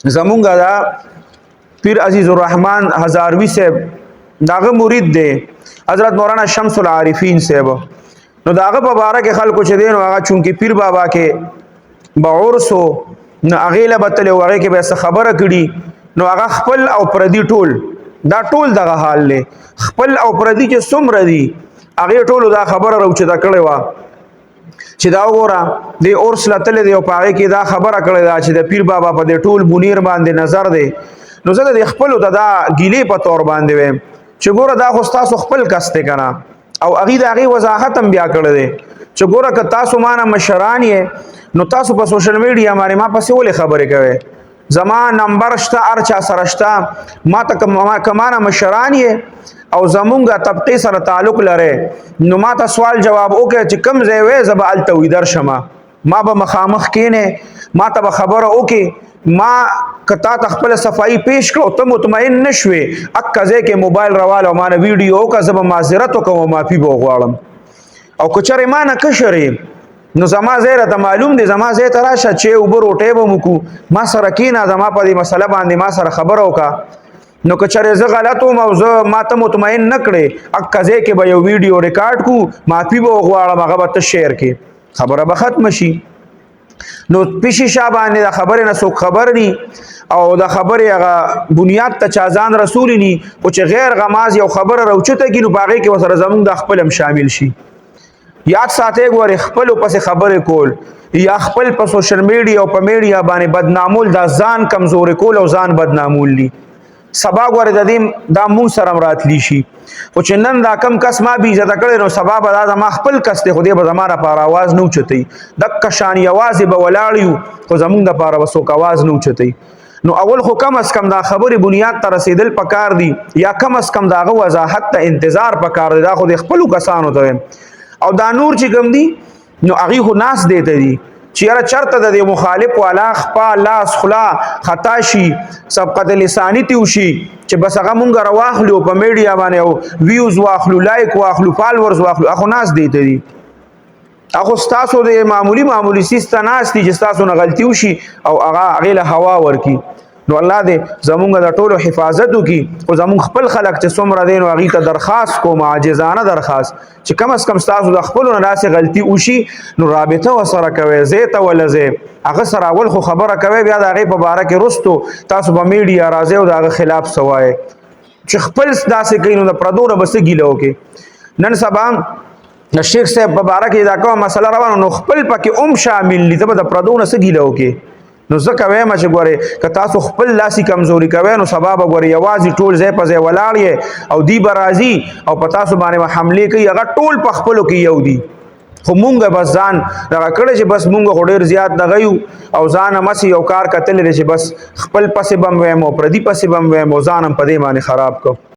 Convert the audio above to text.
زمونږ دا پیر عزیز الرحمن هزاروی صاحب داغه مرید دی حضرت مولانا شمس العارفین صاحب نو داغه په باره کې خلکو چې دین هغه چونکی پیر بابا کې بعورسو نو هغه له بتل او هغه کې به خبره کړي نو هغه خپل او پردي ټول دا ټول دغه حال له خپل او پردي چې څومره دي هغه ټول دا خبره راوچه دا کړي وا چې دا وګوره د اورس لتل دی او پاره کې دا خبره کړي دا چې د پیر بابا په دې ټول بنیر باندې نظر دی نو زه د خپل دا ګیلې په تور باندې ویم چې ګوره دا خو تاسو خپل کسته کنه او هغه د هغه وضاحت هم بیا کړی دی چې ګوره که تاسو مانه مشران یې نو تاسو په سوشل میډیا باندې ما پسې ولې خبرې کوي زما نمبر شته هر چا سره شته ما ته کمانه مشران یې او زمونږ طبقه سره تعلق لري نو ما ته سوال جواب وکړي چې کم ځای وې زه به هلته ویدر شمه ما به مخامخ کینې ما ته به خبره وکړي ما کتا تخپل صفائی پیش کړو ته مطمئن نشوي اکه کې موبایل راواله ما نه ویډیو کا زب معذرت وکم معافي به غواړم او کچره ما نه کشرې نو زما زیره ته معلوم دي زما زه ته راشه چې اوبر روټه به مکو ما سره کینا زما په دې مسله باندې ما سره خبر وکا نو کچره زه غلط وم او زه ما ته مطمئن نکړې اکه کې به یو ویډیو ریکارډ کو معافي به غواړم هغه به ته شیر کې خبره به ختم شي نو پیشي شابانه دا خبره نه سو خبر ني او دا خبره هغه بنیاد ته چازان رسول ني او چې غیر غماز یو خبره راوچته کینو باغې کې وسره زمون د خپلم شامل شي یاد ساته غوړ خپل پس خبره کول یا خپل په سوشل میډیا او په میډیا باندې بدنامول دا ځان کمزور کول او ځان بدنامول دي سبا غوړ د دې دا مون سره راتلی شي او چې نن دا کم کس ما بي عزت کړي نو سبا به دا ما خپل کس ته خو دې به زماره پر आवाज نو چتي د کشان आवाज به ولاړیو خو زمونږ د پر وسو आवाज نو چتي نو اول خو کم از کم دا خبره بنیاد ته رسیدل پکار دي یا کم از کم دا وضاحت ته انتظار پکار دي دا خو د خپل کسانو ته او دا نور چې کم دي نو هغه خو ناس دیته دي چیرې چرته د مخالف والا خپا لاس خلا خطا شي سبقت لسانی تیوشي چې بس هغه مونږ راواخلو په میډیا باندې او ویوز واخلو لایک واخلو فالوورز واخلو اخو ناس دیته دي اخو تاسو د معمولی سیسته ناس دي چې تاسو نه غلطي وشي او هغه له هوا ورکی نو الله دې زمونږ د ټولو حفاظت وکي او زمونږ خپل خلک چې څومره دین او هغه ته درخواست کوم عاجزانه درخواست چې کم از کم تاسو د خپل نه راسي غلطي وشي نو رابطه وسره کوي زیته ولزه هغه سره اول خو خبره کوي بیا د هغه په باره کې رستو تاسو په میډیا راځي او د هغه خلاف سوای چې خپل داسې کینو د پردونه بس ګیلو کې نن سبا د شیخ صاحب په باره کې دا کومه مسله روانه نو خپل پکې شامل دي د پردونه سګیلو کې نو زکه وایم چې ګوره که تاسو خپل لاسي کمزوري کوي نو سبب ګوره یوازې ټول ځای په ځای ولاړ او دی برازي او په تاسو باندې حمله کوي هغه ټول په خپلو کې یو دي خو مونږ بس ځان دغه کړی چې بس مونږ ډېر زیات دغیو او ځان مسی یو کار کتل چې بس خپل پسې بم وایم او پردي پسې بم وایم او ځانم په دې باندې خراب کو